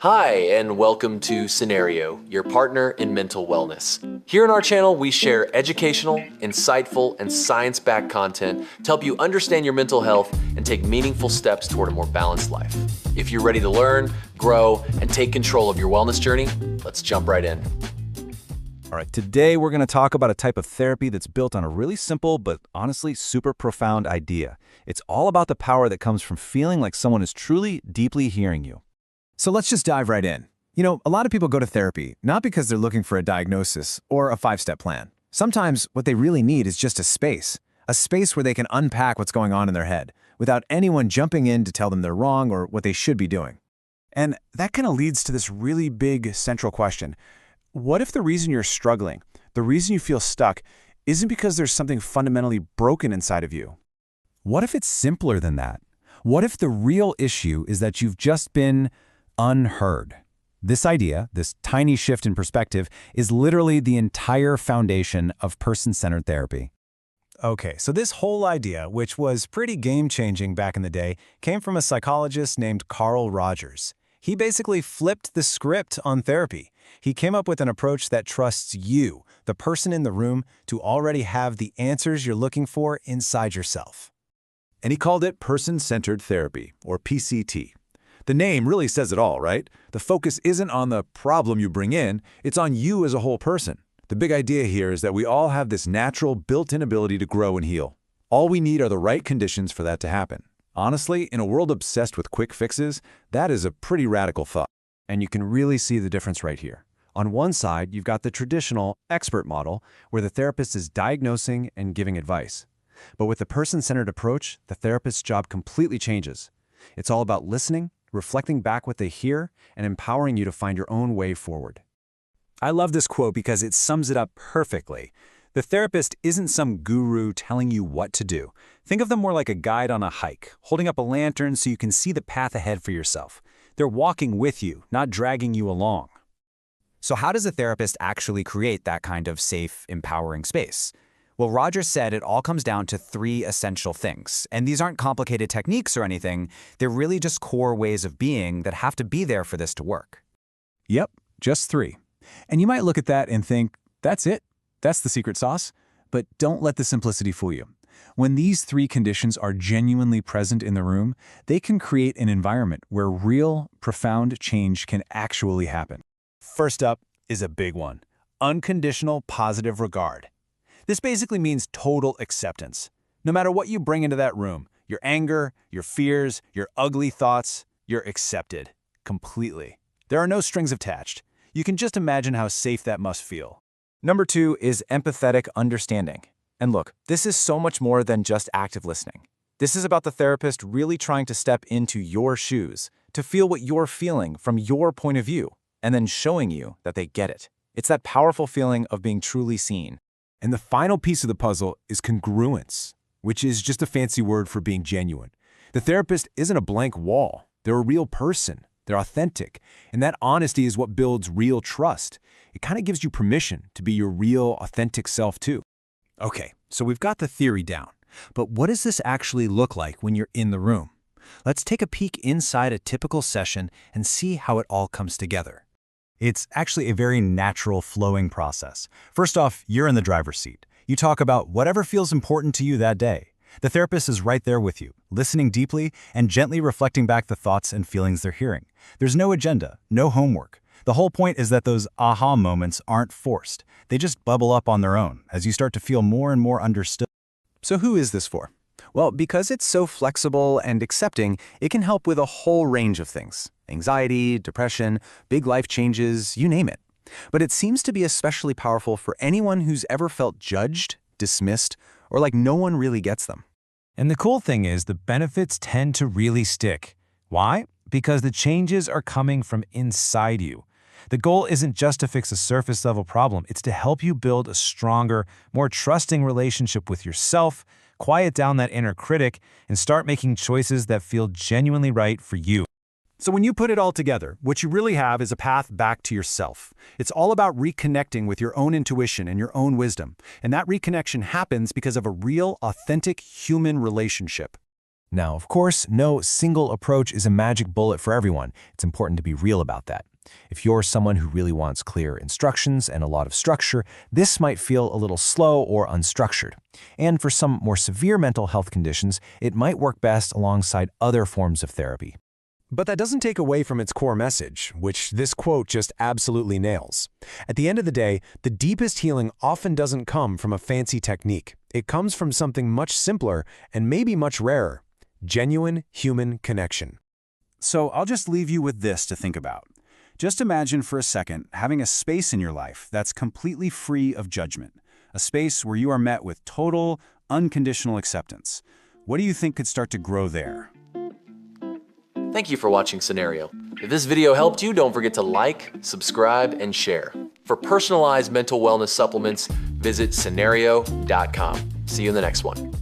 Hi, and welcome to Cenario, your partner in mental wellness. Here on our channel, we share educational, insightful, and science-backed content to help you understand your mental health and take meaningful steps toward a more balanced life. If you're ready to learn, grow, and take control of your wellness journey, let's jump right in. All right, today we're going to talk about a type of therapy that's built on a really simple but honestly super profound idea. It's all about the power that comes from feeling like someone is truly, deeply hearing you. So let's just dive right in. A lot of people go to therapy, not because they're looking for a diagnosis or a 5-step plan. Sometimes what they really need is just a space where they can unpack what's going on in their head, without anyone jumping in to tell them they're wrong or what they should be doing. And that kind of leads to this really big central question. What if the reason you're struggling, the reason you feel stuck, isn't because there's something fundamentally broken inside of you? What if it's simpler than that? What if the real issue is that you've just been unheard? This idea, this tiny shift in perspective, is literally the entire foundation of person-centered therapy. Okay, so this whole idea, which was pretty game-changing back in the day, came from a psychologist named Carl Rogers. He basically flipped the script on therapy. He came up with an approach that trusts you, the person in the room, to already have the answers you're looking for inside yourself. And he called it person-centered therapy, or PCT. The name really says it all, right? The focus isn't on the problem you bring in, it's on you as a whole person. The big idea here is that we all have this natural, built-in ability to grow and heal. All we need are the right conditions for that to happen. Honestly, in a world obsessed with quick fixes, that is a pretty radical thought. And you can really see the difference right here. On one side, you've got the traditional expert model, where the therapist is diagnosing and giving advice. But with the person-centered approach, the therapist's job completely changes. It's all about listening, reflecting back what they hear, and empowering you to find your own way forward. I love this quote because it sums it up perfectly. The therapist isn't some guru telling you what to do. Think of them more like a guide on a hike, holding up a lantern so you can see the path ahead for yourself. They're walking with you, not dragging you along. So how does a therapist actually create that kind of safe, empowering space? Well, Rogers said it all comes down to 3 essential things. And these aren't complicated techniques or anything. They're really just core ways of being that have to be there for this to work. Yep, just 3. And you might look at that and think, that's it. That's the secret sauce. But don't let the simplicity fool you. When these 3 conditions are genuinely present in the room, they can create an environment where real, profound change can actually happen. First up is a big one: unconditional positive regard. This basically means total acceptance. No matter what you bring into that room, your anger, your fears, your ugly thoughts, you're accepted completely. There are no strings attached. You can just imagine how safe that must feel. Number 2 is empathetic understanding. And look, this is so much more than just active listening. This is about the therapist really trying to step into your shoes, to feel what you're feeling from your point of view, and then showing you that they get it. It's that powerful feeling of being truly seen. And the final piece of the puzzle is congruence, which is just a fancy word for being genuine. The therapist isn't a blank wall. They're a real person. They're authentic. And that honesty is what builds real trust. It kind of gives you permission to be your real, authentic self too. Okay, so we've got the theory down. But what does this actually look like when you're in the room? Let's take a peek inside a typical session and see how it all comes together. It's actually a very natural, flowing process. First off, you're in the driver's seat. You talk about whatever feels important to you that day. The therapist is right there with you, listening deeply and gently reflecting back the thoughts and feelings they're hearing. There's no agenda, no homework. The whole point is that those aha moments aren't forced. They just bubble up on their own as you start to feel more and more understood. So who is this for? Well, because it's so flexible and accepting, it can help with a whole range of things: anxiety, depression, big life changes, you name it. But it seems to be especially powerful for anyone who's ever felt judged, dismissed, or like no one really gets them. And the cool thing is the benefits tend to really stick. Why? Because the changes are coming from inside you. The goal isn't just to fix a surface-level problem. It's to help you build a stronger, more trusting relationship with yourself, quiet down that inner critic, and start making choices that feel genuinely right for you. So when you put it all together, what you really have is a path back to yourself. It's all about reconnecting with your own intuition and your own wisdom. And that reconnection happens because of a real, authentic human relationship. Now, of course, no single approach is a magic bullet for everyone. It's important to be real about that. If you're someone who really wants clear instructions and a lot of structure, this might feel a little slow or unstructured. And for some more severe mental health conditions, it might work best alongside other forms of therapy. But that doesn't take away from its core message, which this quote just absolutely nails. At the end of the day, the deepest healing often doesn't come from a fancy technique. It comes from something much simpler and maybe much rarer: genuine human connection. So I'll just leave you with this to think about. Just imagine for a second having a space in your life that's completely free of judgment, a space where you are met with total, unconditional acceptance. What do you think could start to grow there? Thank you for watching Cenario. If this video helped you, don't forget to like, subscribe, and share. For personalized mental wellness supplements, visit Cenario.com. See you in the next one.